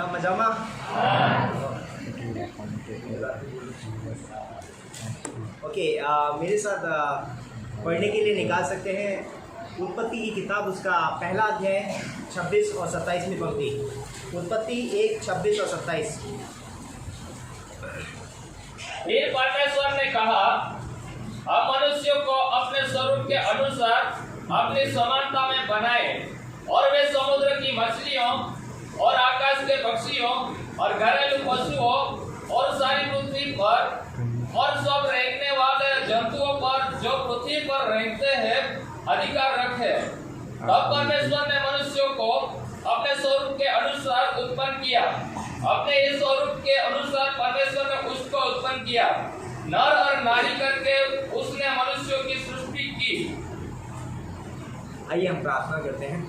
मजामा। Okay, मेरे साथ पढ़ने के लिए निकाल सकते हैं उत्पत्ति की किताब, उसका पहला अध्याय 26 और 27 पंक्ति। उत्पत्ति 1, 26 और 27। फिर परमेश्वर ने कहा, हम मनुष्यों को अपने स्वरूप के अनुसार अपनी समानता में बनाए, और वे समुद्र की मछलियों और आकाश के पक्षियों और घरेलू पशुओं और सारी पृथ्वी पर और सब रेंगने वाले जंतुओं पर जो पृथ्वी पर रेंगते हैं अधिकार रखे। तब परमेश्वर ने मनुष्यों को अपने स्वरूप के अनुसार उत्पन्न किया, अपने इस स्वरूप के अनुसार परमेश्वर ने उसको उत्पन्न किया, नर और नारी करके उसने मनुष्यों की सृष्टि की। आइए हम प्रार्थना करते हैं।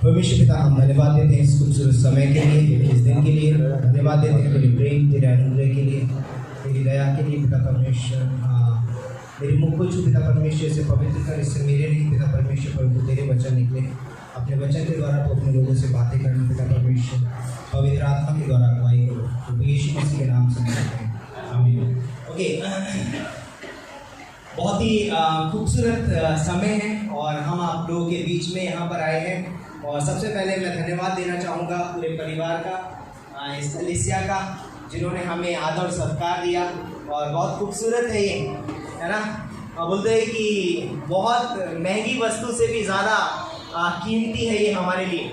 परमेश्वर पिता, हम धन्यवाद देते हैं इस खूबसूरत समय के लिए, इस दिन के लिए धन्यवाद देते हैं तेरे प्रेम, तेरे अनुग्रह के लिए, तेरी दया के लिए पिता परमेश्वर। मेरे मुख को छू पिता परमेश्वर, से पवित्र कर, इससे मेरे नहीं पिता परमेश्वर, परंतु तेरे वचन निकले। अपने वचन के द्वारा तो अपने लोगों से बातें करना पिता परमेश्वर, पवित्र आत्मा के द्वारा अगुवाई करो, तो यीशु मसीह के नाम से मांगते हैं, आमीन। ओके, बहुत ही खूबसूरत समय है और हम आप लोगों के बीच में यहाँ पर आए हैं। और सबसे पहले मैं धन्यवाद देना चाहूँगा पूरे परिवार का, इस कलीसिया का, जिन्होंने हमें आदर सत्कार दिया। और बहुत खूबसूरत है ये, है ना। बोलते हैं कि बहुत महंगी वस्तु से भी ज़्यादा कीमती है ये हमारे लिए,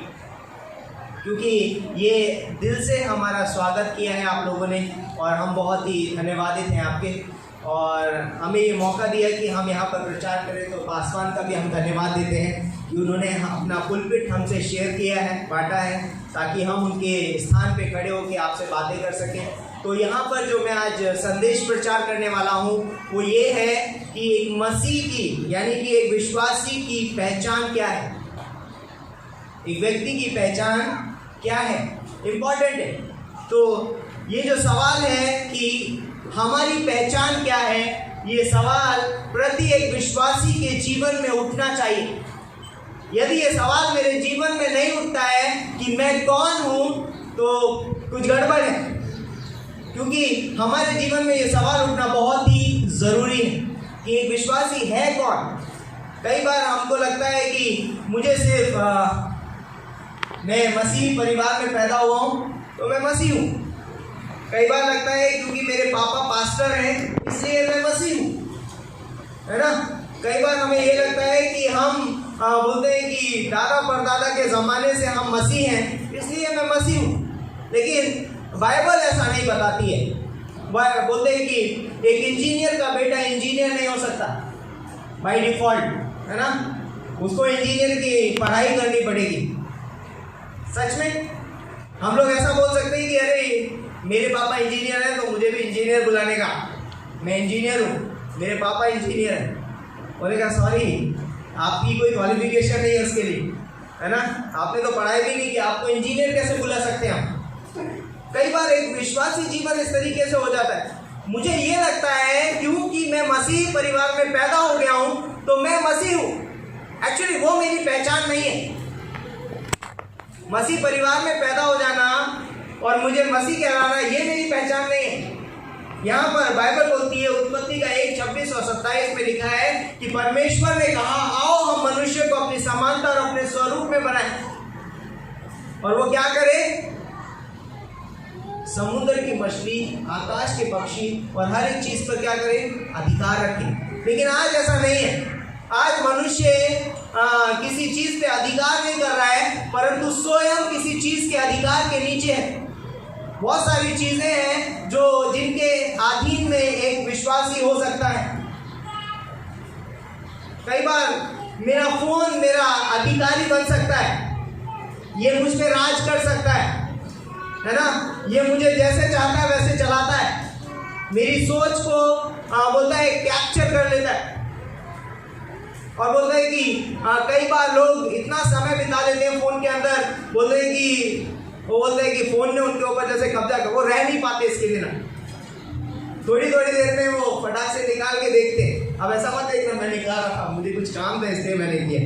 क्योंकि ये दिल से हमारा स्वागत किया है आप लोगों ने, और हम बहुत ही धन्यवादित हैं आपके। और हमें ये मौका दिया कि हम यहाँ पर प्रचार करें, तो पासवान का भी हम धन्यवाद देते हैं कि उन्होंने अपना पुलपिट हमसे शेयर किया है, बांटा है, ताकि हम उनके स्थान पे खड़े होकर आपसे बातें कर सकें। तो यहाँ पर जो मैं आज संदेश प्रचार करने वाला हूँ वो ये है कि एक मसीह की, यानी कि एक विश्वासी की पहचान क्या है, एक व्यक्ति की पहचान क्या है, इम्पोर्टेंट है। तो ये जो सवाल है कि हमारी पहचान क्या है, ये सवाल प्रत्येक विश्वासी के जीवन में उठना चाहिए। यदि ये सवाल मेरे जीवन में नहीं उठता है कि मैं कौन हूँ, तो कुछ गड़बड़ है, क्योंकि हमारे जीवन में ये सवाल उठना बहुत ही ज़रूरी है कि एक विश्वासी है कौन। कई बार हमको लगता है कि मुझे सिर्फ मैं मसीही परिवार में पैदा हुआ हूँ तो मैं मसीह हूँ। कई बार लगता है क्योंकि मेरे पापा पास्टर हैं इसलिए मैं मसीह हूँ, है ना। कई बार हमें ये लगता है कि हम बोलते हैं कि दादा परदादा के ज़माने से हम मसीह हैं इसलिए मैं मसीह हूँ। लेकिन बाइबल ऐसा नहीं बताती है। वह बोलते हैं कि एक इंजीनियर का बेटा इंजीनियर नहीं हो सकता बाय डिफ़ॉल्ट, है ना। उसको इंजीनियर की पढ़ाई करनी पड़ेगी। सच में हम लोग ऐसा बोल सकते हैं कि अरे मेरे पापा इंजीनियर हैं तो मुझे भी इंजीनियर बुलाने का, मैं इंजीनियर हूँ, मेरे पापा इंजीनियर हैं। बोलेगा सॉरी, आपकी कोई क्वालिफिकेशन नहीं है उसके लिए, है ना। आपने तो पढ़ाई भी नहीं की, आपको इंजीनियर कैसे बुला सकते हैं हम। कई बार एक विश्वासी जीवन इस तरीके से हो जाता है। मुझे ये लगता है क्योंकि मैं मसीह परिवार में पैदा हो गया हूँ तो मैं मसीह हूँ। एक्चुअली वो मेरी पहचान नहीं है। मसीह परिवार में पैदा हो जाना और मुझे मसीह कहलाना ये मेरी पहचान नहीं है। यहाँ पर बाइबल बोलती है, उत्पत्ति का 1, 26 और 27 में लिखा है कि परमेश्वर ने कहा, आओ हम मनुष्य को अपनी समानता और अपने स्वरूप में बनाएं। और वो क्या करे? समुद्र की मछली, आकाश के पक्षी और हर एक चीज पर क्या करे? अधिकार रखे। लेकिन आज ऐसा नहीं है। आज मनुष्य किसी चीज पे अधिकार नहीं कर रहा है, परंतु स्वयं किसी चीज के अधिकार के नीचे है। बहुत सारी चीजें हैं जो जिनके अधीन में एक विश्वासी हो सकता है। कई बार मेरा फोन मेरा अधिकारी बन सकता है, ये मुझ पे राज कर सकता है ना। ये मुझे जैसे चाहता है वैसे चलाता है, मेरी सोच को बोलता है कैप्चर कर लेता है। और बोलते हैं कि कई बार लोग इतना समय बिता लेते हैं फ़ोन के अंदर, बोलते हैं कि फ़ोन ने उनके ऊपर जैसे कब्जा कर, वो रह नहीं पाते इसके बिना। थोड़ी थोड़ी देर में वो फटाक से निकाल के देखते हैं। अब ऐसा मत देखना मैं निकाल रहा था, मुझे कुछ काम था इसलिए मैंने किया,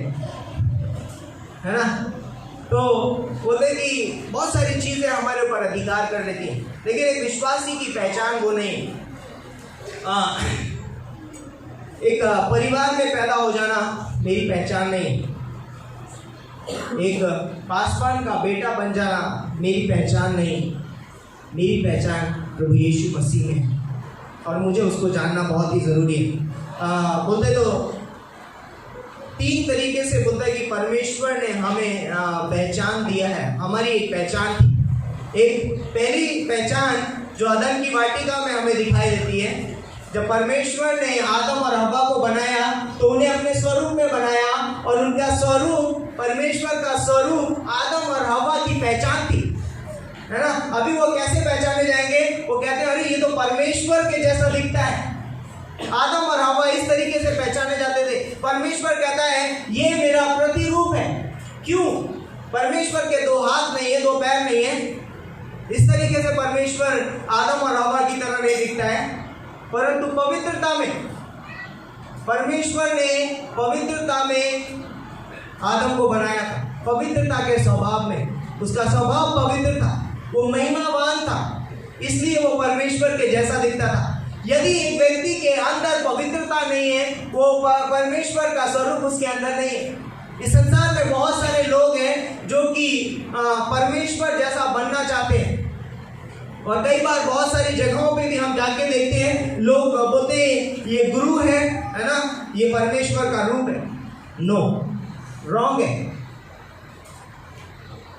है ना। तो बोलते कि बहुत सारी चीज़ें हमारे ऊपर अधिकार कर लेती हैं, लेकिन एक विश्वासी की पहचान वो नहीं। एक परिवार में पैदा हो जाना मेरी पहचान नहीं। एक पासवान का बेटा बन जाना मेरी पहचान नहीं। मेरी पहचान प्रभु यीशु मसीह में है और मुझे उसको जानना बहुत ही ज़रूरी है। बोलते तो 3 तरीके से बोलता है कि परमेश्वर ने हमें पहचान दिया है। हमारी एक पहचान थी। एक पहली पहचान जो अदन की वाटिका में हमें दिखाई देती है, जब परमेश्वर ने आदम और हव्वा को बनाया तो उन्हें अपने स्वरूप में बनाया और उनका स्वरूप, परमेश्वर का स्वरूप आदम और हव्वा की पहचान थी, है ना। अभी वो कैसे पहचाने जाएंगे? वो कहते हैं अरे ये तो परमेश्वर के जैसा दिखता है। आदम और हव्वा इस तरीके से पहचाने जाते थे। परमेश्वर कहता है ये मेरा प्रतिरूप है। क्यों? परमेश्वर के 2 हाथ नहीं है, 2 पैर नहीं है। इस तरीके से परमेश्वर आदम और हव्वा की तरह नहीं दिखता है, परंतु पवित्रता में परमेश्वर ने पवित्रता में आदम को बनाया था। पवित्रता के स्वभाव में, उसका स्वभाव पवित्र था, वो महिमावान था, इसलिए वो परमेश्वर के जैसा दिखता था। यदि एक व्यक्ति के अंदर पवित्रता नहीं है, वो परमेश्वर का स्वरूप उसके अंदर नहीं है। इस संसार में बहुत सारे लोग हैं जो कि परमेश्वर जैसा बनना चाहते हैं, और कई बार बहुत सारी जगहों पे भी हम जाके देखते हैं, लोग बोलते हैं ये गुरु है ना, ये परमेश्वर का रूप है। नो, रॉन्ग है।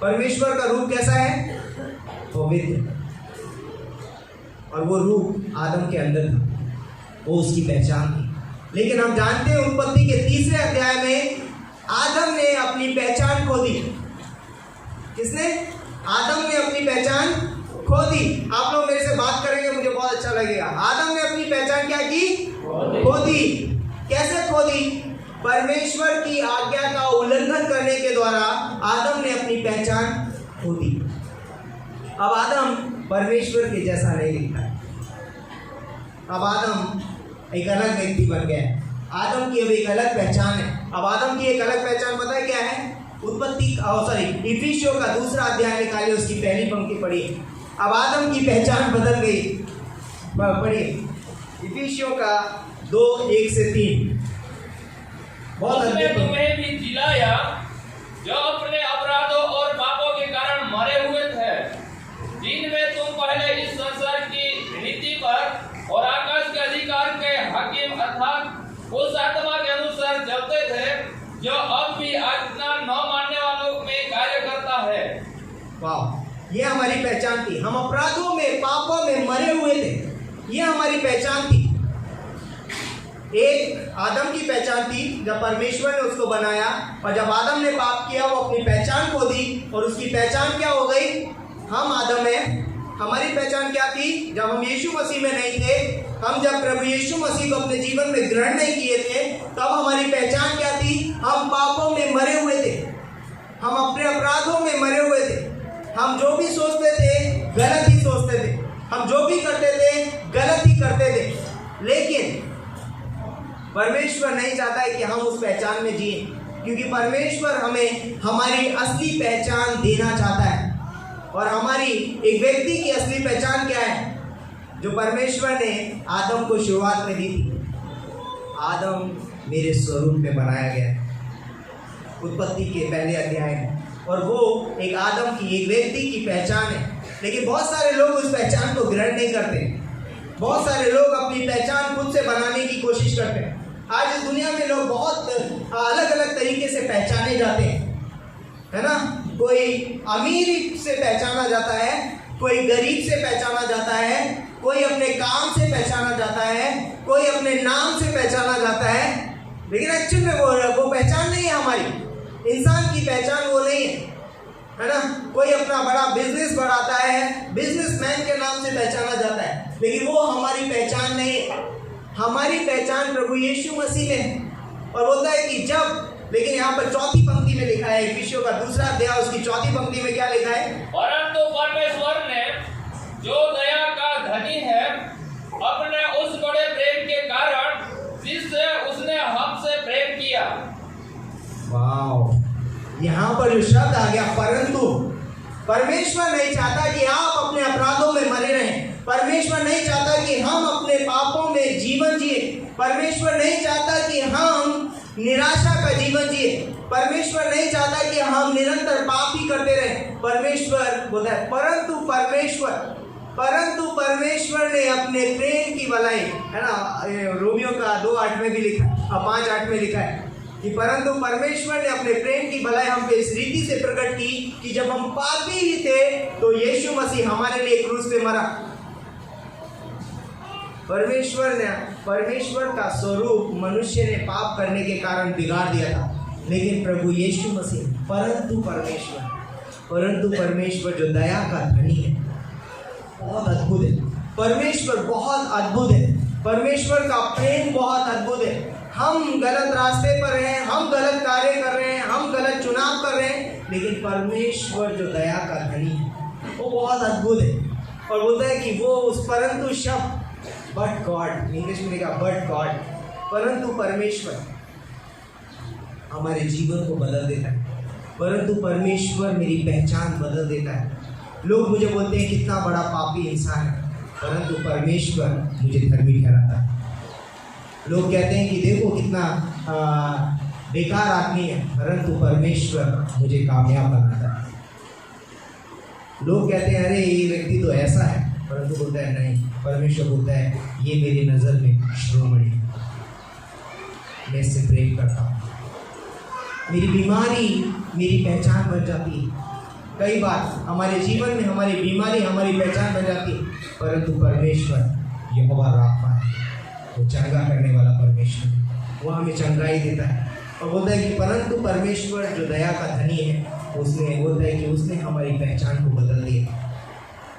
परमेश्वर का रूप कैसा है? पवित्र। और वो रूप आदम के अंदर था, वो उसकी पहचान थी। लेकिन हम जानते हैं उत्पत्ति के 3 अध्याय में आदम ने अपनी पहचान खो दी। किसने? आदम ने अपनी पहचान खो दी। आप लोग मेरे से बात करेंगे, मुझे बहुत अच्छा लगेगा। आदम ने अपनी पहचान क्या की? खो दी। कैसे खो दी? परमेश्वर की आज्ञा का उल्लंघन करने के द्वारा आदम ने अपनी पहचान खो दी। अब आदम परमेश्वर के जैसा नहीं दिखता है। अब आदम एक अलग व्यक्ति बन गया है। आदम की अब एक अलग पहचान है। अब आदम की एक अलग पहचान पता है क्या है? इफिसियों का 2 अध्याय निकालिए, उसकी पहली पंक्ति पढ़िए। अब आदम की पहचान बदल गई। पढ़िए इफिसियों का 2:1-3। बहुत उसने तुम्हें भी जिलाया जो अपने अपराधों और पापों के कारण मरे हुए थे, जिनमें तुम पहले इस संसार की रीति पर और आकाश के अधिकार के हाकिम अर्थात उस आत्मा के अनुसार चलते थे जो अब भी आज्ञा न मानने वालों में कार्य करता है। वाह, ये हमारी पहचान थी। हम अपराधों में, पापों में मरे हुए थे, ये हमारी पहचान थी। एक आदम की पहचान थी जब परमेश्वर ने उसको बनाया, और जब आदम ने पाप किया वो अपनी पहचान खो दी, और उसकी पहचान क्या हो गई? हम आदम हैं। हमारी पहचान क्या थी? जब हम यीशु मसीह में नहीं थे, हम जब प्रभु यीशु मसीह को अपने जीवन में ग्रहण नहीं किए थे, तब हमारी पहचान क्या थी? हम पापों में मरे हुए थे, हम अपने अपराधों में मरे हुए थे। हम जो भी सोचते थे गलत ही सोचते थे, हम जो भी करते थे गलत ही करते थे। लेकिन परमेश्वर नहीं चाहता है कि हम उस पहचान में जिए, क्योंकि परमेश्वर हमें हमारी असली पहचान देना चाहता है। और हमारी एक व्यक्ति की असली पहचान क्या है? जो परमेश्वर ने आदम को शुरुआत में दी थी। आदम मेरे स्वरूप में बनाया गया है, उत्पत्ति के पहले अध्याय में, और वो एक आदम की, एक व्यक्ति की पहचान है। लेकिन बहुत सारे लोग उस पहचान को ग्रहण नहीं करते। बहुत सारे लोग अपनी पहचान खुद से बनाने की कोशिश करते हैं। आज इस दुनिया में लोग बहुत अलग अलग तरीके से पहचाने जाते हैं, है ना। कोई अमीर से पहचाना जाता है, कोई गरीब से पहचाना जाता है, कोई अपने काम से पहचाना जाता है, कोई अपने नाम से पहचाना जाता है। लेकिन एक्चुअल में वो पहचान नहीं है हमारी। इंसान की पहचान वो नहीं है ना। कोई अपना बड़ा बिजनेस बढ़ाता है, बिजनेसमैन के नाम से पहचाना जाता है, लेकिन वो हमारी पहचान नहीं है। हमारी पहचान प्रभु यीशु मसीह में है। और बोलता है कि जब, लेकिन यहाँ पर 4थी पंक्ति में लिखा है, इफिसियों का 2 अध्याय उसकी 4थी पंक्ति में क्या लिखा है? परंतु परमेश्वर ने जो दया का धनी है, अपने उस बड़े प्रेम के कारण जिससे उसने हमसे प्रेम किया। वाह, यहाँ पर जो शब्द आ गया परंतु, परमेश्वर नहीं चाहता कि आप अपने अपराधों में मरे रहें। परमेश्वर नहीं चाहता कि हम अपने पापों में जीवन जिए। परमेश्वर नहीं चाहता कि हम निराशा का जीवन जिए। परमेश्वर नहीं चाहता कि हम निरंतर पाप ही करते रहें। परमेश्वर बोलता है परंतु परमेश्वर ने अपने प्रेम की भलाई, है ना, रोमियो का 2:8 में भी लिखा, 5:8 में लिखा है कि परंतु परमेश्वर ने अपने प्रेम की भलाई हम पे इस रीति से प्रकट की कि जब हम पापी ही थे तो यीशु मसीह हमारे लिए क्रूस पे मरा। परमेश्वर का स्वरूप मनुष्य ने पाप करने के कारण बिगाड़ दिया था, लेकिन प्रभु यीशु मसीह परंतु परमेश्वर जो दया का धनी है, बहुत अद्भुत है। परमेश्वर बहुत अद्भुत है। परमेश्वर का प्रेम बहुत अद्भुत है। हम गलत रास्ते पर हैं, हम गलत कार्य कर रहे हैं, हम गलत चुनाव कर रहे हैं, लेकिन परमेश्वर जो दया का धनी है वो बहुत अद्भुत है। और बोलता है कि वो उस परंतु शब्द बट गॉड, इंग्लिश में लिखा बट गॉड, परंतु परमेश्वर हमारे जीवन को बदल देता है। परंतु परमेश्वर मेरी पहचान बदल देता है। लोग मुझे बोलते हैं कितना बड़ा पापी इंसान है, परंतु परमेश्वर मुझे धर्मी ठहराता है। लोग कहते हैं कि देखो कितना बेकार आदमी है, परंतु परमेश्वर मुझे कामयाब बनाता है। लोग कहते हैं अरे ये व्यक्ति तो ऐसा है, परंतु बोलता है नहीं, परमेश्वर बोलता है ये मेरी नज़र में श्रोमणी है, मैं इससे प्रेम करता हूँ। मेरी बीमारी मेरी पहचान बन जाती है। कई बार हमारे जीवन में हमारी बीमारी हमारी पहचान बन जाती है, परंतु परमेश्वर यहोवा राफा है, वो चंगा करने वाला परमेश्वर, वो हमें चंगाई देता है। और बोलता है कि परंतु परमेश्वर जो दया का धनी है, उसने बोलता है कि उसने हमारी पहचान को बदल दिया।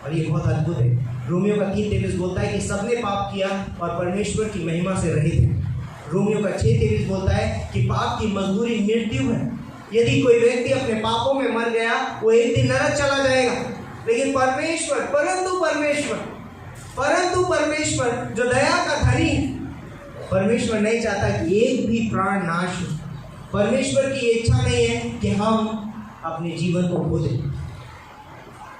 और ये बहुत अद्भुत है। रोमियो का 3:23 बोलता है कि सबने पाप किया और परमेश्वर की महिमा से रहित है। रोमियो का 6:23 बोलता है कि पाप की मजदूरी मृत्यु है। यदि कोई व्यक्ति अपने पापों में मर गया, वो एक दिन नरक चला जाएगा। लेकिन परंतु परमेश्वर जो दया का धनी है, परमेश्वर नहीं चाहता कि एक भी प्राण नाश हो। परमेश्वर की इच्छा नहीं है कि हम अपने जीवन को खो दें,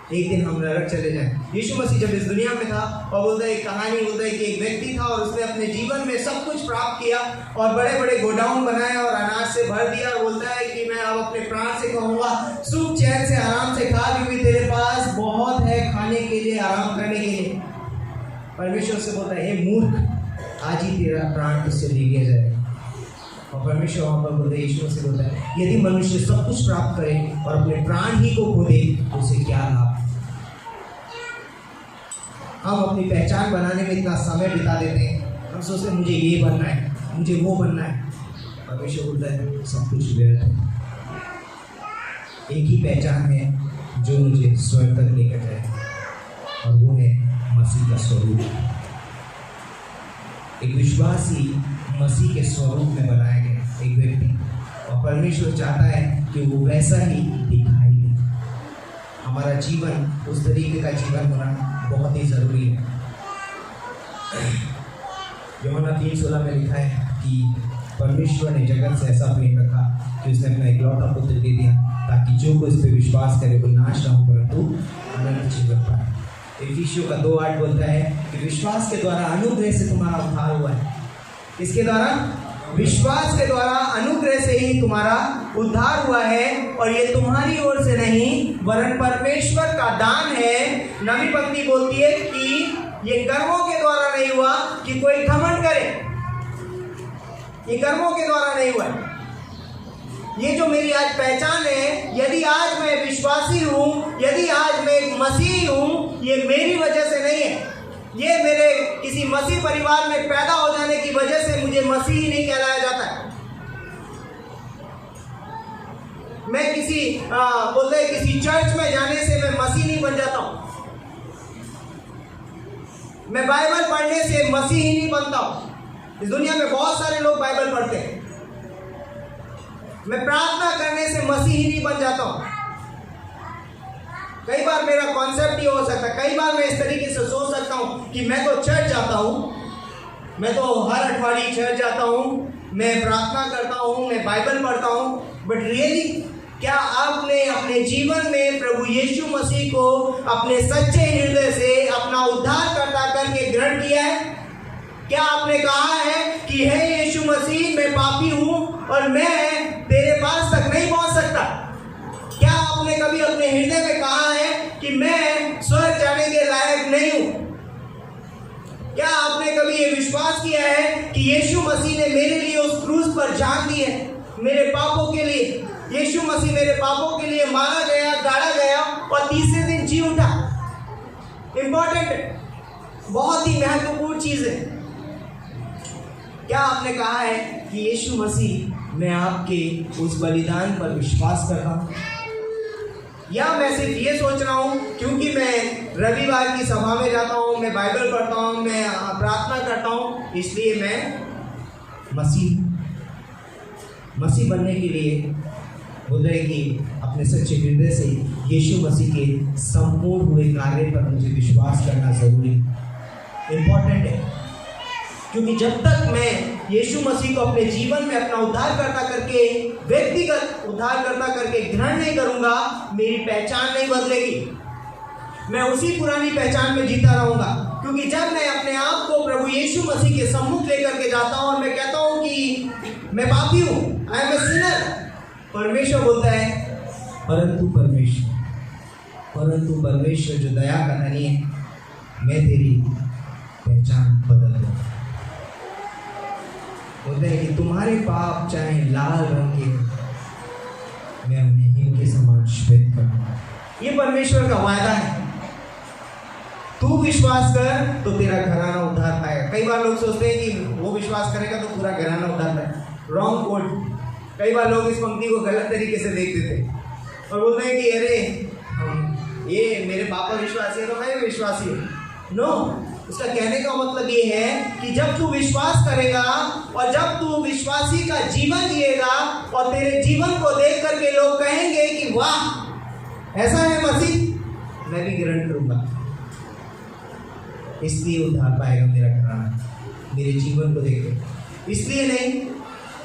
एक दिन हम नरक चले जाएं। यीशु मसीह जब इस दुनिया में था, और बोलता है कहानी बोलता है कि एक व्यक्ति था और उसने अपने जीवन में सब कुछ प्राप्त किया और बड़े बड़े गोडाउन बनाए और अनाज से भर दिया। और बोलता है कि मैं अब अपने प्राण से कहूँगा सुख चैन से आराम से खा, क्योंकि तेरे पास बहुत है खाने के लिए, आराम करने के लिए। परमेश्वर से बोलता है हे मूर्ख, आज ही तेरा प्राण तुझसे ले लिया जाएगा। और परमेश्वर वहाँ पर बोलते हैं, यीशु से बोलता है यदि मनुष्य सब कुछ प्राप्त करे और अपने प्राण ही को खो दे तो उसे क्या लाभ। हम अपनी पहचान बनाने में इतना समय बिता देते हैं, हम सोचते हैं मुझे ये बनना है, मुझे वो बनना है। परमेश्वर बोलता है सब कुछ व्यर्थ है। एक ही पहचान है जो मुझे स्वर्ग तक लेकर जाए, और वो है मसीह का स्वरूप। एक विश्वासी मसीह के स्वरूप में बनाया गया एक व्यक्ति, और परमेश्वर चाहता है कि वो वैसा ही दिखाई दे। हमारा जीवन उस तरीके का जीवन होना बहुत ही ज़रूरी है। यूहन्ना 3:16 में लिखा है कि परमेश्वर ने जगत से ऐसा प्रेम रखा कि उसने अपना इकलौता पुत्र दे दिया, ताकि जो कोई इस पर विश्वास करे वो नाश ना हो परंतु अनंत जीवन पाए। इफिसियों का 2:8 बोलता है कि विश्वास के द्वारा अनुग्रह से तुम्हारा उद्धार हुआ है। इसके द्वारा, विश्वास के द्वारा अनुग्रह से ही तुम्हारा उद्धार हुआ है, और ये तुम्हारी ओर से नहीं वरन परमेश्वर का दान है। नवी पंक्ति बोलती है कि ये कर्मों के द्वारा नहीं हुआ कि कोई घमंड करे, ये कर्मों के द्वारा नहीं हुआ। ये जो मेरी आज पहचान है, यदि आज मैं विश्वासी हूँ, यदि आज मैं एक मसीही हूँ, ये मेरी वजह से नहीं है। ये मेरे किसी मसीह परिवार में पैदा हो जाने की वजह से मुझे मसीही नहीं कहलाया जाता है। मैं किसी बोलते हैं किसी चर्च में जाने से मैं मसीह नहीं बन जाता हूँ। मैं बाइबल पढ़ने से मसीही नहीं बनता हूँ। इस दुनिया में बहुत सारे लोग बाइबल पढ़ते हैं। मैं प्रार्थना करने से मसीही नहीं बन जाता हूँ। कई बार मेरा कॉन्सेप्ट ये हो सकता है, कई बार मैं इस तरीके से सोच सकता हूँ कि मैं तो चर्च जाता हूँ, मैं तो हर अठवाडिये चर्च जाता हूँ, मैं प्रार्थना करता हूँ, मैं बाइबल पढ़ता हूँ, बट रियली क्या आपने अपने जीवन में प्रभु यीशु मसीह को अपने सच्चे हृदय से अपना उद्धारकर्ता करके ग्रहण किया है? क्या आपने कहा है कि हे यीशु मसीह, मैं पापी हूँ और मैं तेरे पास तक नहीं पहुँच सकता? क्या आपने कभी अपने हृदय में कहा है कि मैं स्वर्ग जाने के लायक नहीं हूँ? क्या आपने कभी ये विश्वास किया है कि यीशु मसीह ने मेरे लिए उस क्रूस पर जान दी है, मेरे पापों के लिए? यीशु मसीह मेरे पापों के लिए मारा गया, गाड़ा गया और तीसरे दिन जी उठा। इंपॉर्टेंट है, बहुत ही महत्वपूर्ण चीज है। क्या आपने कहा है कि यीशु मसीह, मैं आपके उस बलिदान पर विश्वास करता हूँ? या मैं सिर्फ ये सोच रहा हूँ क्योंकि मैं रविवार की सभा में जाता हूँ, मैं बाइबल पढ़ता हूँ, मैं प्रार्थना करता हूँ, इसलिए मैं मसीह बनने के लिए बोल रहे कि अपने सच्चे हृदय से यीशु मसीह के संपूर्ण हुए कार्य पर मुझे विश्वास करना जरूरी, इम्पोर्टेंट है। क्योंकि जब तक मैं यीशु मसीह को अपने जीवन में अपना उद्धारकर्ता करके, व्यक्तिगत उद्धारकर्ता करके ग्रहण नहीं करूंगा, मेरी पहचान नहीं बदलेगी। मैं उसी पुरानी पहचान में जीता रहूंगा। क्योंकि जब मैं अपने आप को प्रभु यीशु मसीह के सम्मुख लेकर के जाता हूं और मैं कहता हूं कि मैं पापी हूं, आई एम ए सिनर, परमेश्वर बोलता है परंतु परमेश्वर जो दया का धनी है, मैं तेरी पहचान बदल दूंगा। बोलते हैं कि तुम्हारे पाप चाहे लाल रंग के, मैं उन्हें हिम के समान श्वेत करूंगा। ये परमेश्वर का वायदा है। तू विश्वास कर तो तेरा घराना उद्धार पाएगा। कई बार लोग सोचते हैं कि वो विश्वास करेगा तो पूरा घराना उद्धार पाएगा। Wrong code. कई बार लोग इस पंक्ति को गलत तरीके से देख देते हैं और बोलते हैं कि अरे ये मेरे पापा विश्वासी है तो मैं भी विश्वासी हूँ। नो, उसका कहने का मतलब ये है कि जब तू विश्वास करेगा और जब तू विश्वासी का जीवन जिएगा और तेरे जीवन को देख करके लोग कहेंगे कि वाह ऐसा है मसीह, मैं भी ग्रहण करूंगा। इसलिए उद्धार पाएगा मेरा घराना, मेरे जीवन को देख कर। इसलिए नहीं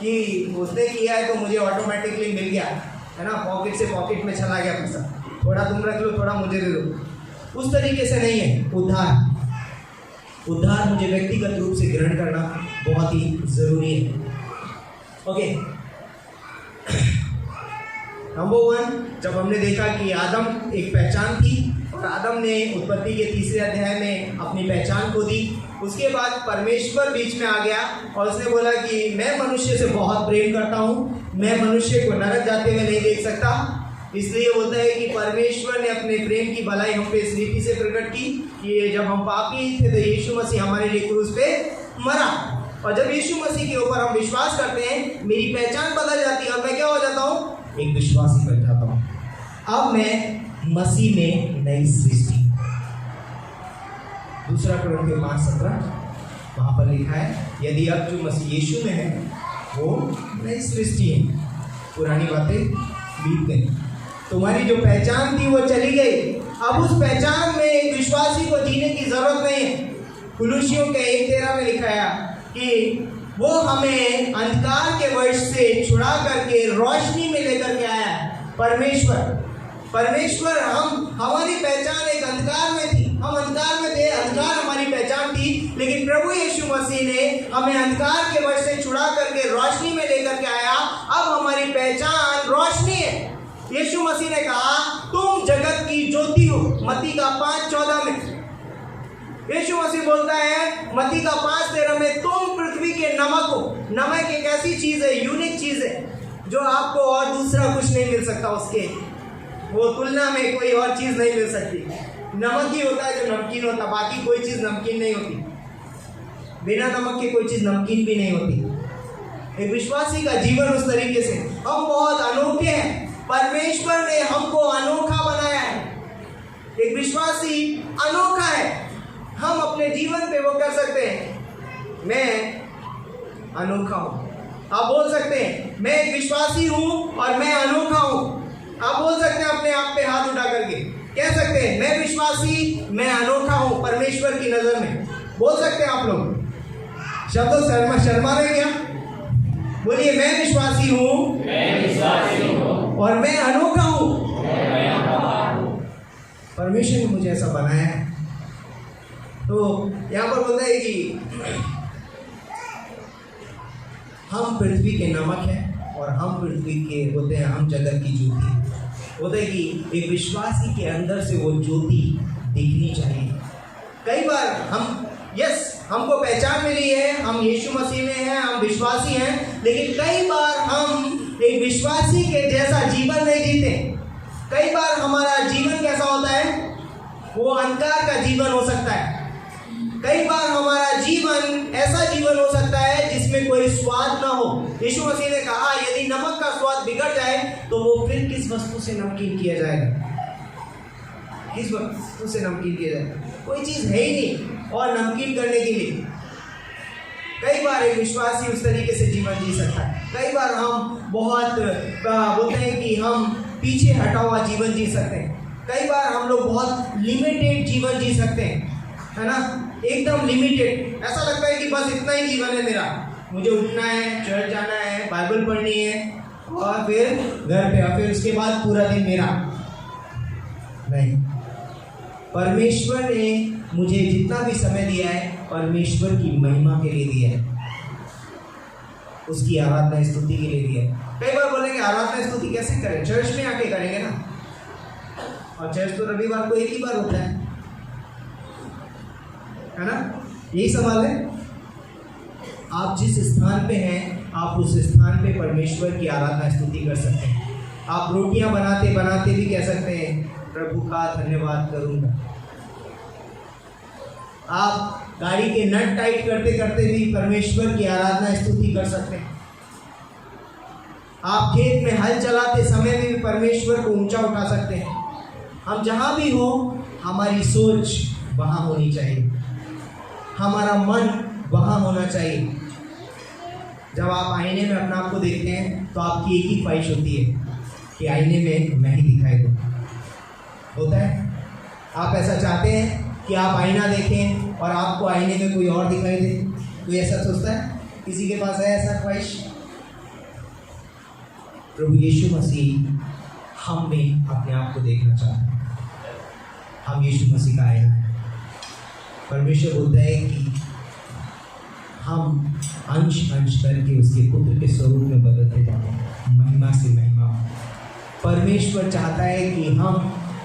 कि उसने किया है तो मुझे ऑटोमेटिकली मिल गया, है ना, पॉकेट से पॉकेट में चला गया पैसा, थोड़ा तुम रख लो थोड़ा मुझे दे दो। उस तरीके से नहीं है। उद्धार मुझे व्यक्तिगत रूप से ग्रहण करना बहुत ही जरूरी है। ओके, नंबर 1, जब हमने देखा कि आदम एक पहचान थी और आदम ने उत्पत्ति के 3 अध्याय में अपनी पहचान खो दी, उसके बाद परमेश्वर बीच में आ गया और उसने बोला कि मैं मनुष्य से बहुत प्रेम करता हूँ, मैं मनुष्य को नरक जाते हुए नहीं देख सकता। इसलिए होता है कि परमेश्वर ने अपने प्रेम की भलाई हम पे इस रीति से प्रकट की कि जब हम पापी थे तो यीशु मसीह हमारे लिए क्रूस पे मरा, और जब यीशु मसीह के ऊपर हम विश्वास करते हैं मेरी पहचान बदल जाती है और मैं क्या हो जाता हूँ, एक विश्वासी बन जाता हूँ। अब मैं मसीह में नई सृष्टि। 2 Corinthians 5:17 वहां पर लिखा है, यदि अब जो मसीह यीशु में है वो नई सृष्टि है, पुरानी बातें बीत गई, तुम्हारी जो पहचान थी वो चली गई। अब उस पहचान में एक विश्वासी को जीने की जरूरत नहीं है। कुलुसियों के 1:13 में लिखा है कि वो हमें अंधकार के वश से छुड़ा करके रोशनी में लेकर के आया है। परमेश्वर हमारी पहचान एक अंधकार में थी, हम अंधकार में थे, अंधकार हमारी पहचान थी, लेकिन प्रभु यीशु मसीह ने हमें अंधकार के वश से छुड़ा करके रोशनी में लेकर के आया। अब हमारी पहचान रोशनी है। यीशु मसीह ने कहा तुम जगत की ज्योति हो, मत्ती का 5:14 में। यीशु मसीह बोलता है मत्ती का 5:13 में, तुम पृथ्वी के नमक हो। नमक एक ऐसी चीज है, यूनिक चीज है, जो आपको और दूसरा कुछ नहीं मिल सकता, उसके वो तुलना में कोई और चीज नहीं मिल सकती। नमक ही होता है जो नमकीन होता, बाकी कोई चीज नमकीन नहीं होती। बिना नमक के कोई चीज नमकीन भी नहीं होती। एक विश्वासी का जीवन उस तरीके से, हम बहुत अनोखे हैं, परमेश्वर ने हमको अनोखा बनाया है। एक विश्वासी अनोखा है। हम अपने जीवन पे वो कर सकते हैं, मैं अनोखा हूं। आप बोल सकते हैं मैं एक विश्वासी हूं और मैं अनोखा हूं। आप बोल सकते हैं अपने आप पे हाथ उठा करके, कह सकते हैं मैं विश्वासी, मैं अनोखा हूं परमेश्वर की नजर में। बोल सकते हैं आप लोग, शब्दों शर्मा रहे क्या? बोलिए मैं विश्वासी हूं और मैं अनोखा हूं। परमेश्वर ने मुझे ऐसा बनाया है। तो यहाँ पर बोलता है कि हम पृथ्वी के नमक हैं और हम पृथ्वी के होते हैं, हम जगत की ज्योति। होता है कि एक विश्वासी के अंदर से वो ज्योति दिखनी चाहिए। कई बार हमको पहचान मिली है, हम यीशु मसीह में हैं, हम विश्वासी हैं, लेकिन कई बार हम एक विश्वासी के जैसा जीवन नहीं जीते। कई बार हमारा जीवन कैसा होता है, वो अंधकार का जीवन हो सकता है। कई बार हमारा जीवन ऐसा जीवन हो सकता है जिसमें कोई स्वाद ना हो। यीशु मसीह ने कहा यदि नमक का स्वाद बिगड़ जाए तो वो फिर किस वस्तु से नमकीन किया जाएगा? किस वस्तु से नमकीन किया जाएगा? कोई चीज़ है ही नहीं और नमकीन करने के लिए। कई बार एक विश्वासी उस तरीके से जीवन जी सकता है। कई बार हम बहुत बोलते हैं कि हम पीछे हटा हुआ जीवन जी सकते हैं। कई बार हम लोग बहुत लिमिटेड जीवन जी सकते हैं, है ना, एकदम लिमिटेड। ऐसा लगता है कि बस इतना ही जीवन है मेरा, मुझे उठना है, चर्च जाना है, बाइबल पढ़नी है और फिर घर पे, और फिर उसके बाद पूरा दिन मेरा। नहीं, परमेश्वर ने मुझे जितना भी समय दिया है परमेश्वर की महिमा के लिए दिया है, उसकी आराधना स्तुति के लिए दिया है। कई बार बोलेंगे आराधना स्तुति कैसे करें? चर्च में आके करेंगे ना, और चर्च तो रविवार को एक ही बार होता है ना? यही सवाल है। आप जिस स्थान पे हैं आप उस स्थान पे परमेश्वर की आराधना स्तुति कर सकते हैं। आप रोटियां बनाते बनाते भी कह सकते हैं प्रभु का धन्यवाद करूंगा। आप गाड़ी के नट टाइट करते करते भी परमेश्वर की आराधना स्तुति कर सकते हैं। आप खेत में हल चलाते समय भी परमेश्वर को ऊंचा उठा सकते हैं। हम जहाँ भी हो हमारी सोच वहाँ होनी चाहिए, हमारा मन वहाँ होना चाहिए। जब आप आईने में अपने आप को देखते हैं तो आपकी एक ही ख्वाहिश होती है कि आईने में मैं ही दिखाई दूँ। होता है? आप ऐसा चाहते हैं कि आप आईना देखें और आपको आईने में कोई और दिखाई दे? कोई ऐसा सोचता है? किसी के पास है ऐसा ख्वाहिश? प्रभु यीशु मसीह हम में अपने आप को देखना चाहते हैं। हम यीशु मसीह का आईना है। परमेश्वर बोलता है कि हम अंश अंश करके उसके पुत्र के स्वरूप में बदलते जाते हैं, महिमा से महिमा। परमेश्वर चाहता है कि हम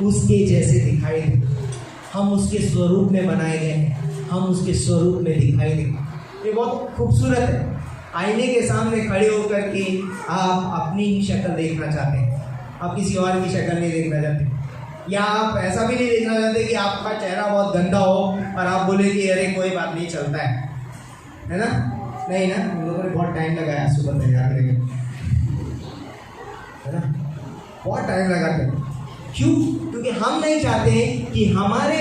उसके जैसे दिखाई दें, हम उसके स्वरूप में बनाए गए हैं, हम उसके स्वरूप में दिखाई दें। ये बहुत खूबसूरत है। आईने के सामने खड़े होकर के आप अपनी ही शक्ल देखना चाहते हैं, आप किसी और की शक्ल नहीं देखना चाहते। या आप ऐसा भी नहीं देखना चाहते कि आपका चेहरा बहुत गंदा हो और आप बोले कि अरे कोई बात नहीं, चलता है ना? नहीं ना, हम लोगों ने बहुत टाइम लगाया सुबह तैयार करने में, है ना? बहुत टाइम लगाते हैं। क्यों? क्योंकि हम नहीं चाहते कि हमारे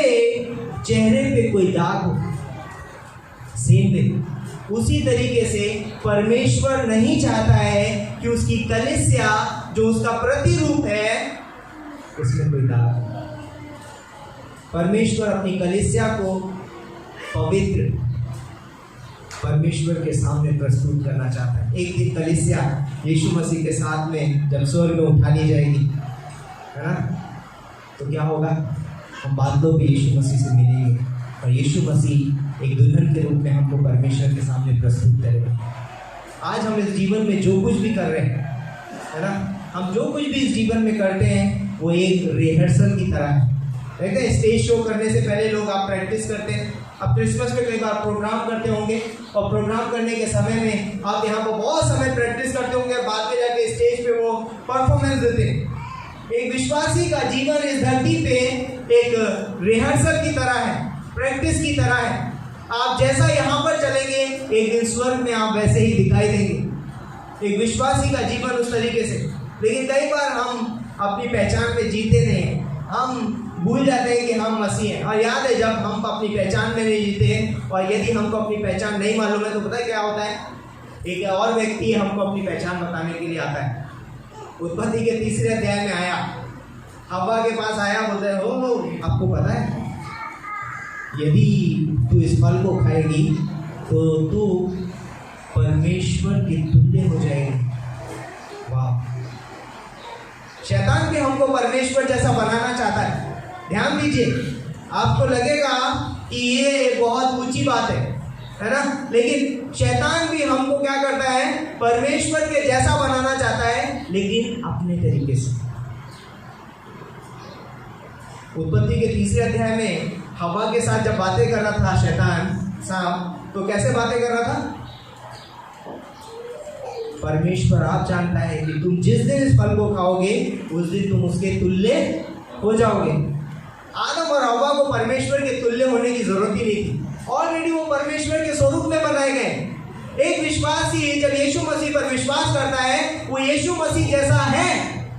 चेहरे पे कोई दाग हो। सेम वे उसी तरीके से परमेश्वर नहीं चाहता है कि उसकी कलीसिया जो उसका प्रतिरूप है उसमें कोई दाग। परमेश्वर अपनी कलीसिया को पवित्र परमेश्वर के सामने प्रस्तुत करना चाहता है। एक दिन कलीसिया यीशु मसीह के साथ में जब स्वर्ग में उठा ली जाएगी, है ना, तो क्या होगा? हम बादलों पे यीशु मसीह से मिलेंगे और यीशु मसीह एक दुल्हन के रूप में हमको परमेश्वर के सामने प्रस्तुत करेगा। आज हम इस जीवन में जो कुछ भी कर रहे हैं, है ना, हम जो कुछ भी इस जीवन में करते हैं वो एक रिहर्सल की तरह है। देखते हैं स्टेज शो करने से पहले लोग आप प्रैक्टिस करते हैं। अब क्रिसमस में कई बार प्रोग्राम करते होंगे और प्रोग्राम करने के समय में आप यहाँ पर बहुत समय प्रैक्टिस करते होंगे, बाद में जाके स्टेज पे वो परफॉर्मेंस देते हैं। एक विश्वासी का जीवन इस धरती पे एक रिहर्सल की तरह है, प्रैक्टिस की तरह है। आप जैसा यहाँ पर चलेंगे एक दिन स्वर्ग में आप वैसे ही दिखाई देंगे। एक विश्वासी का जीवन उस तरीके से। लेकिन कई बार हम अपनी पहचान पे जीते नहीं हैं, हम भूल जाते हैं कि हम मसीह हैं। और याद है जब हम अपनी पहचान में नहीं जीते हैं और यदि हमको अपनी पहचान नहीं मालूम है तो पता है क्या होता है? एक और व्यक्ति हमको अपनी पहचान बताने के लिए आता है। उत्पत्ति के 3 अध्याय में आया, हव्वा के पास आया, बोलते हैं हो आपको पता है यदि तू इस फल को खाएगी तो तू परमेश्वर के तुल्य हो जाएगी। वाह! परमेश्वर जैसा बनाना चाहता है। ध्यान दीजिए, आपको लगेगा कि ये बहुत ऊंची बात है ना, लेकिन शैतान भी हमको क्या करता है, परमेश्वर के जैसा बनाना चाहता है, लेकिन अपने तरीके से। उत्पत्ति के 3 अध्याय में हवा के साथ जब बातें कर रहा था शैतान सांप, तो कैसे बातें कर रहा था? परमेश्वर आप जानता है कि तुम जिस दिन इस फल को खाओगे उस दिन तुम उसके तुल्य हो जाओगे। आदम और हव्वा को परमेश्वर के तुल्य होने की जरूरत ही नहीं थी, ऑलरेडी वो परमेश्वर के स्वरूप में बनाए गए। एक विश्वासी जब यीशु मसीह पर विश्वास करता है, वो यीशु मसीह जैसा है,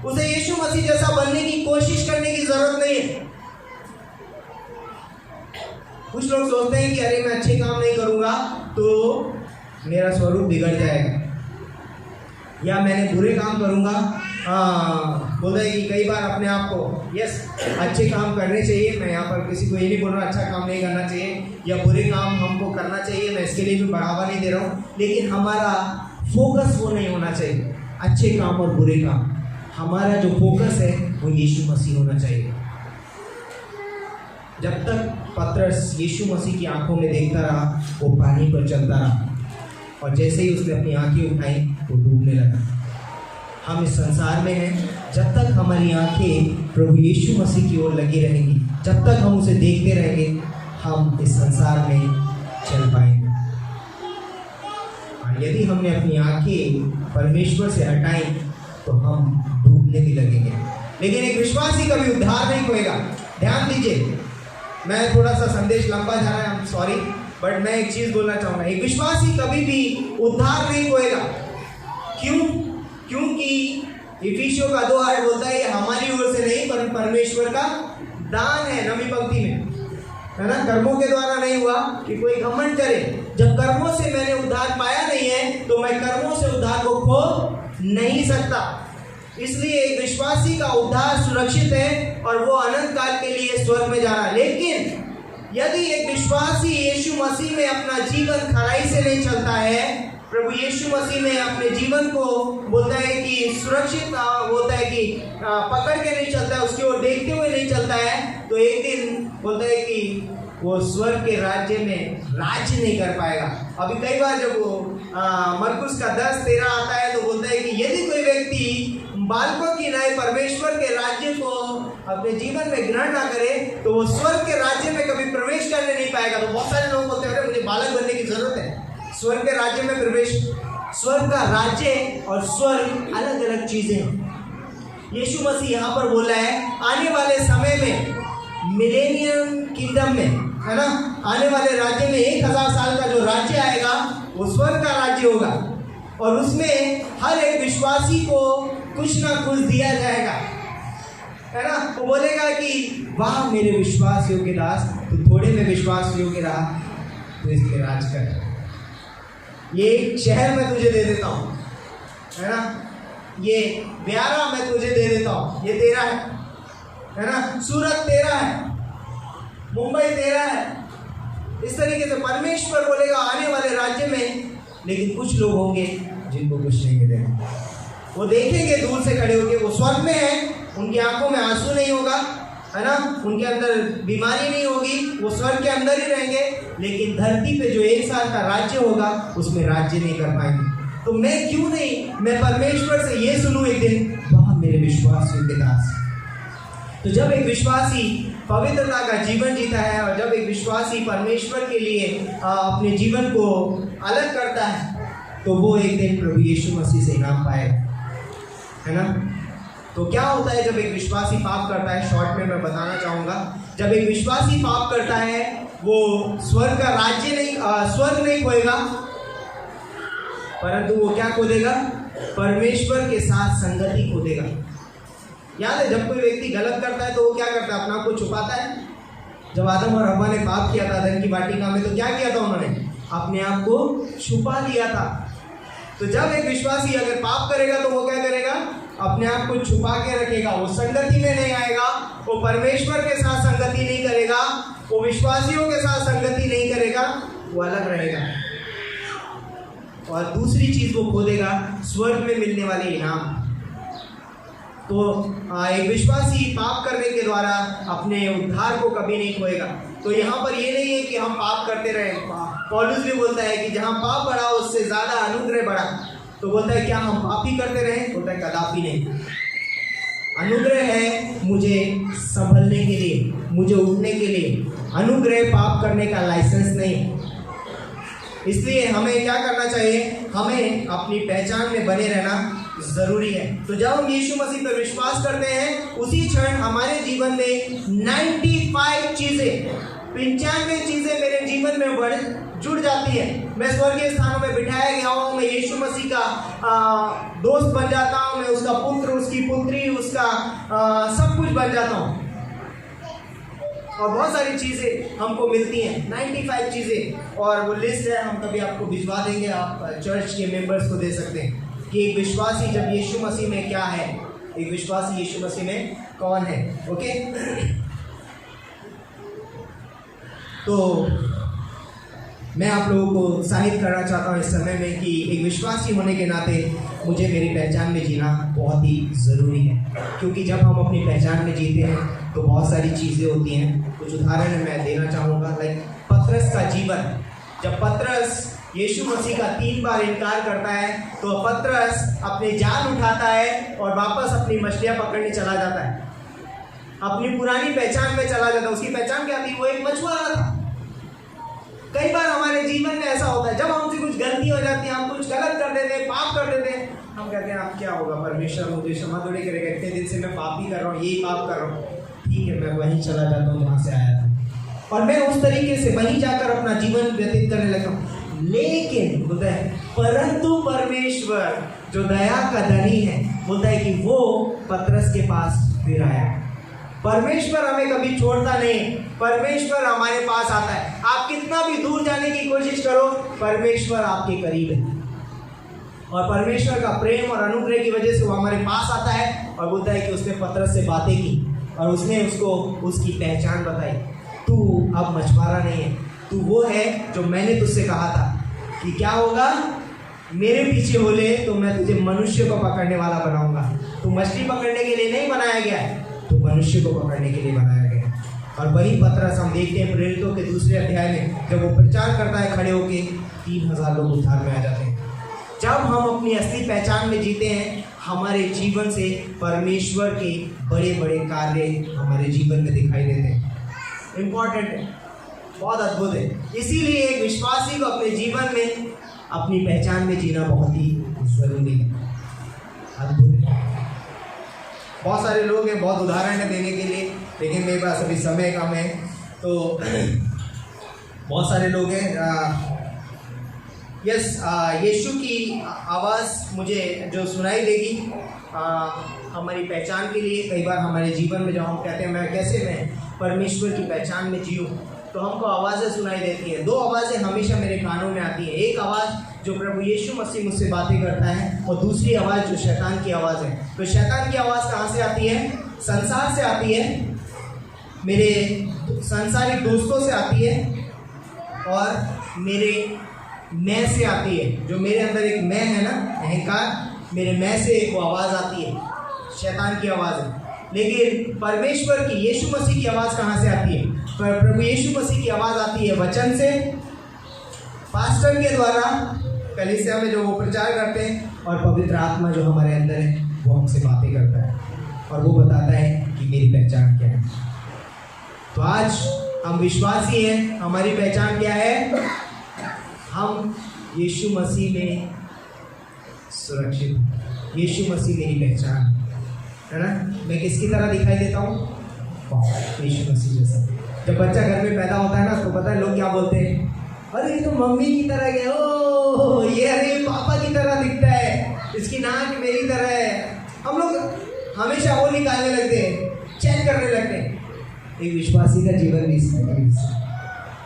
उसे यीशु मसीह जैसा बनने की कोशिश करने की जरूरत नहीं है। कुछ लोग सोचते हैं कि अरे मैं अच्छे काम नहीं करूंगा तो मेरा स्वरूप बिगड़ जाएगा, या मैंने बुरे काम करूंगा। बोलता है कि कई बार अपने आप को यस अच्छे काम करने चाहिए, मैं यहाँ पर किसी को ये नहीं बोल रहा अच्छा काम नहीं करना चाहिए या बुरे काम हमको करना चाहिए, मैं इसके लिए भी बढ़ावा नहीं दे रहा हूँ, लेकिन हमारा फोकस वो नहीं होना चाहिए अच्छे काम और बुरे काम। हमारा जो फोकस है वो यीशु मसीह होना चाहिए। जब तक पतरस यीशु मसीह की आंखों में देखता रहा, वो पानी पर चलता रहा, और जैसे ही उसने अपनी आंखें उठाई वो डूबने लगा। हम इस संसार में हैं, जब तक हमारी आंखें प्रभु यीशु मसीह की ओर लगी रहेंगी, जब तक हम उसे देखते रहेंगे, हम इस संसार में चल पाएंगे। और यदि हमने अपनी आंखें परमेश्वर से हटाई तो हम डूबने भी लगेंगे। लेकिन एक विश्वासी कभी उद्धार नहीं खोएगा। ध्यान दीजिए, मैं थोड़ा सा संदेश लंबा जा रहा है, सॉरी, बट मैं एक चीज बोलना चाहूंगा, एक विश्वासी कभी भी उद्धार नहीं खोएगा। क्यों? क्योंकि इफिसियों का 2:8 बोलता है ये हमारी ओर से नहीं पर परमेश्वर का दान है, नवी पंक्ति में है ना, कर्मों के द्वारा नहीं हुआ कि कोई घमंड करे। जब कर्मों से मैंने उद्धार पाया नहीं है तो मैं कर्मों से उद्धार को खो नहीं सकता। इसलिए एक विश्वासी का उद्धार सुरक्षित है और वो अनंत काल के लिए स्वर्ग में जा रहा है। लेकिन यदि एक विश्वासी यीशु मसीह में अपना जीवन खराई से नहीं चलता है, प्रभु यीशु मसीह में अपने जीवन को बोलता है कि सुरक्षित बोलता है कि पकड़ के नहीं चलता है, उसकी ओर देखते हुए नहीं चलता है, तो एक दिन बोलता है कि वो स्वर्ग के राज्य में राज्य नहीं कर पाएगा। अभी कई बार जब वो मरकुस का 10:13 आता है तो बोलता है कि यदि कोई व्यक्ति बालकों की नए परमेश्वर के राज्य को अपने जीवन में ग्रहण ना करे तो वो स्वर्ग के राज्य में कभी प्रवेश करने नहीं पाएगा। तो बहुत सारे लोग बोलते हैं मुझे बालक बनने की जरूरत है, स्वर्ग के राज्य में प्रवेश। स्वर्ग का राज्य और स्वर्ग अलग अलग चीजें हैं। यीशु मसीह यहाँ पर बोला है आने वाले समय में, मिलेनियम किंगडम में, है ना, आने वाले राज्य में 1000 साल का जो राज्य आएगा वो स्वर्ग का राज्य होगा, और उसमें हर एक विश्वासी को कुछ ना कुछ दिया जाएगा, है ना। वो बोलेगा कि वाह मेरे विश्वास योग्य दास, तू थोड़े में विश्वास योग्य रहा, तो इसके राज कर, ये शहर मैं तुझे दे देता हूँ, है ना, ये ब्यारा मैं तुझे दे देता हूँ, ये तेरा है ना, सूरत तेरा है, मुंबई तेरा है। इस तरीके से परमेश्वर बोलेगा आने वाले राज्य में। लेकिन कुछ लोग होंगे जिनको कुछ नहीं मिलेगा, वो देखेंगे दूर से खड़े होकर, वो स्वर्ग में है, उनकी आंखों में आंसू नहीं होगा, है ना, उनके अंदर बीमारी नहीं होगी, वो स्वर्ग के अंदर ही रहेंगे, लेकिन धरती पे जो 1 साल का राज्य होगा उसमें राज्य नहीं कर पाएंगे। तो मैं क्यों नहीं, मैं परमेश्वर से ये सुनूं एक दिन, वाह मेरे विश्वास योग्य दास। तो जब एक विश्वासी पवित्रता का जीवन जीता है और जब एक विश्वासी परमेश्वर के लिए अपने जीवन को अलग करता है, तो वो एक दिन प्रभु यीशु मसीह से इनाम पाएगा, है ना। तो क्या होता है जब एक विश्वासी पाप करता है, शॉर्ट में मैं बताना चाहूँगा, जब एक विश्वासी पाप करता है वो स्वर्ग का राज्य नहीं, स्वर्ग नहीं खोएगा, परंतु वो क्या खो देगा, परमेश्वर के साथ संगति खो देगा। याद है जब कोई व्यक्ति गलत करता है तो वो क्या करता है, अपना आप को छुपाता है। जब आदम और हव्वा ने पाप किया था धन की वाटिका में, तो क्या किया था उन्होंने, अपने आप को छुपा लिया था। तो जब एक विश्वासी अगर पाप करेगा तो वो क्या करेगा, अपने आप को छुपा के रखेगा, वो संगति में नहीं आएगा, वो परमेश्वर के साथ संगति नहीं करेगा, वो विश्वासियों के साथ संगति नहीं करेगा, वो अलग रहेगा। और दूसरी चीज वो खो देगा, स्वर्ग में मिलने वाले इनाम। तो एक विश्वासी पाप करने के द्वारा अपने उद्धार को कभी नहीं खोएगा। तो यहाँ पर ये नहीं है कि हम पाप करते रहें। पौलुस भी बोलता है कि जहाँ पाप बढ़ा उससे ज़्यादा अनुग्रह बढ़ा। तो बोलता है क्या हम पाप ही करते रहें? बोलता है कदापि नहीं। अनुग्रह है मुझे संभलने के लिए, मुझे उठने के लिए। अनुग्रह पाप करने का लाइसेंस नहीं। इसलिए हमें क्या करना चाहिए? हमें अपनी पहचान में बने रहना जरूरी है। तो जब हम यीशु मसीह पर विश्वास करते हैं उसी क्षण हमारे जीवन में 95 चीजें, 95 चीजें मेरे जीवन में जुड़ जाती है। मैं स्वर्गीय स्थानों में बिठाया गया हूँ, मैं यीशु मसीह का दोस्त बन जाता हूँ, मैं उसका पुत्र, उसकी पुत्री, उसका सब कुछ बन जाता हूँ। और बहुत सारी चीज़ें हमको मिलती हैं, 95 चीज़ें। और वो लिस्ट है, हम कभी आपको भिजवा देंगे, आप चर्च के मेंबर्स को दे सकते हैं कि एक विश्वासी जब यीशु मसीह में क्या है, एक विश्वासी यीशु मसीह में कौन है। ओके, तो मैं आप लोगों को उत्साहित करना चाहता हूँ इस समय में कि एक विश्वासी होने के नाते मुझे मेरी पहचान में जीना बहुत ही ज़रूरी है। क्योंकि जब हम अपनी पहचान में जीते हैं तो बहुत सारी चीज़ें होती हैं। कुछ उदाहरण मैं देना चाहूँगा। लाइक पतरस का जीवन, जब पतरस यीशु मसीह का 3 बार इनकार करता है तो पतरस अपने जाल उठाता है और वापस अपनी मछलियाँ पकड़ने चला जाता है, अपनी पुरानी पहचान में चला जाता है। उसकी पहचान क्या थी? वो एक मछुआरा था। कई बार हमारे जीवन में ऐसा होता है, जब हमसे कुछ गलती हो जाती है, हम कुछ गलत कर देते हैं, पाप कर देते हैं, हम कहते हैं अब क्या होगा, परमेश्वर मुझे क्षमा थोड़ी करेगा, इतने दिन से मैं पाप ही कर रहा हूँ, यही पाप कर रहा हूँ, ठीक है मैं वहीं चला जाता हूँ जहाँ से आया था, और मैं उस तरीके से वहीं जाकर अपना जीवन व्यतीत करने लगता हूँ। लेकिन बोलता है परंतु परमेश्वर जो दया का धनी है, बोलता है कि वो पतरस के पास फिर आया। परमेश्वर हमें कभी छोड़ता नहीं, परमेश्वर हमारे पास आता है। आप कितना भी दूर जाने की कोशिश करो, परमेश्वर आपके करीब है। और परमेश्वर का प्रेम और अनुग्रह की वजह से वो हमारे पास आता है और बोलता है कि उसने पतरस से बातें की और उसने उसको उसकी पहचान बताई। तू अब मछुआरा नहीं है, तू वो है जो मैंने तुझसे कहा था कि क्या होगा, मेरे पीछे हो ले तो मैं तुझे मनुष्य को पकड़ने वाला बनाऊंगा। तू मछली पकड़ने के लिए नहीं बनाया गया है, तो मनुष्य को पकड़ने के लिए बनाया गया। और वही पतरस हम देखते हैं प्रेरितों के 2 अध्याय में, जब वो प्रचार करता है खड़े होके, 3000 लोग उद्धार में आ जाते हैं। जब हम अपनी असली पहचान में जीते हैं, हमारे जीवन से परमेश्वर के बड़े बड़े कार्य हमारे जीवन में दिखाई देते हैं। इम्पॉर्टेंट है, बहुत अद्भुत है। इसीलिए एक विश्वासी को अपने जीवन में अपनी पहचान में जीना बहुत ही जरूरी है, अद्भुत है। बहुत सारे लोग हैं, बहुत उदाहरण है देने के लिए, लेकिन मेरे पास अभी समय कम है। तो बहुत सारे लोग हैं। यीशु की आवाज़ मुझे जो सुनाई देगी हमारी पहचान के लिए। कई बार हमारे जीवन में जब हम कहते हैं मैं परमेश्वर की पहचान में जीऊँ, तो हमको आवाज़ें सुनाई देती हैं। 2 आवाज़ें हमेशा मेरे कानों में आती हैं। एक आवाज़ जो प्रभु यीशु मसीह मुझसे बातें करता है, और दूसरी आवाज़ जो शैतान की आवाज़ है। तो शैतान की आवाज़ कहाँ से आती है? संसार से आती है, मेरे सांसारिक दोस्तों से आती है, और मेरे मैं से आती है। जो मेरे अंदर एक मैं है ना, अहंकार, मेरे मैं से वो आवाज़ आती है, शैतान की आवाज़ है। लेकिन परमेश्वर की, यीशु मसीह की आवाज़ कहाँ से आती है? पर प्रभु यीशु मसीह की आवाज़ आती है वचन से, पास्टर के द्वारा, कलीसिया में जो वो प्रचार करते हैं, और पवित्र आत्मा जो हमारे अंदर है वो हमसे बातें करता है और वो बताता है कि मेरी पहचान क्या है। तो आज हम विश्वासी हैं, हमारी पहचान क्या है? हम यीशु मसीह में सुरक्षित। यीशु मसीह मेरी पहचान है ना। मैं किसकी तरह दिखाई देता हूँ? यीशु मसीह जैसा। जब बच्चा घर में पैदा होता है ना, तो पता है लोग क्या बोलते हैं? अरे ये तो मम्मी की तरह है, ओ ये अरे पापा की तरह दिखता है, इसकी नाक मेरी तरह है। हम लोग हमेशा वो निकालने लगते हैं, चेक करने लगते हैं। एक विश्वासी का जीवन भी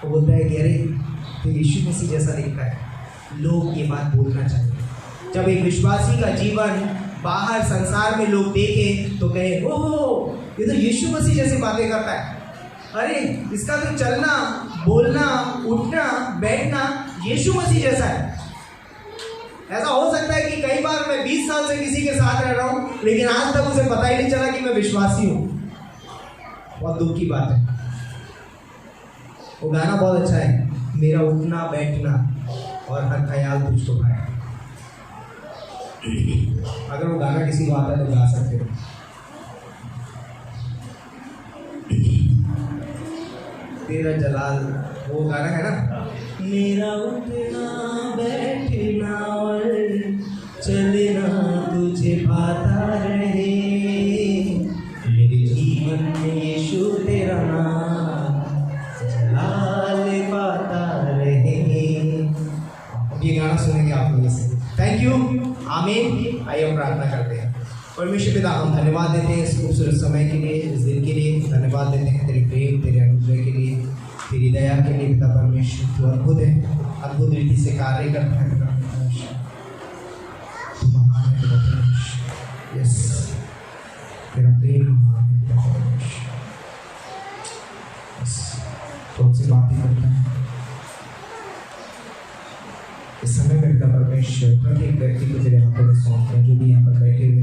वो बोलता है कि अरे तो यीशु मसीह जैसा दिखता है। लोग ये बात बोलना चाहिए। जब एक विश्वासी का जीवन बाहर संसार में लोग देखें तो कहे ओह ये तो यीशु मसीह जैसी बातें करता है, अरे इसका तो चलना, बोलना, उठना, बैठना यीशु मसीह जैसा है। ऐसा हो सकता है कि कई बार मैं 20 साल से किसी के साथ रह रहा हूँ, लेकिन आज तक उसे पता ही नहीं चला कि मैं विश्वासी हूँ। बहुत दुख की बात है। वो गाना बहुत अच्छा है, मेरा उठना बैठना और हर ख्याल तुझको भाई। अगर वो गाना किसी को आता है तो गा सकते हो। तेरा जलाल, वो गाना है ना, मेरा उठना बैठना और चलना तुझे पाता रहे, मेरे जीवन में यीशु तेरा नाम जलाल पाता रहे। अब ये गाना सुनेंगे आप लोगों से। थैंक यू, आमीन। आइए हम प्रार्थना करते हैं। परमेश्वर पिता, हम धन्यवाद देते हैं इस खूबसूरत समय के लिए, इस दिन के लिए धन्यवाद देते हैं, तेरे प्रेम, तेरे अनुग्रह के लिए, तेरी दया के लिए। पिता परमेश्वर, तू अद्भुत है, अद्भुत रीति से कार्य करता है। तू महान है पिता परमेश्वर। यस, तेरा प्रेम महान है पिता परमेश्वर। यस, तो हमसे बातें करता है इस समय में पिता परमेश्वर। प्रत्येक व्यक्ति को तेरे हाथों में सौंप रहे हैं, जो भी यहाँ पर बैठे हुए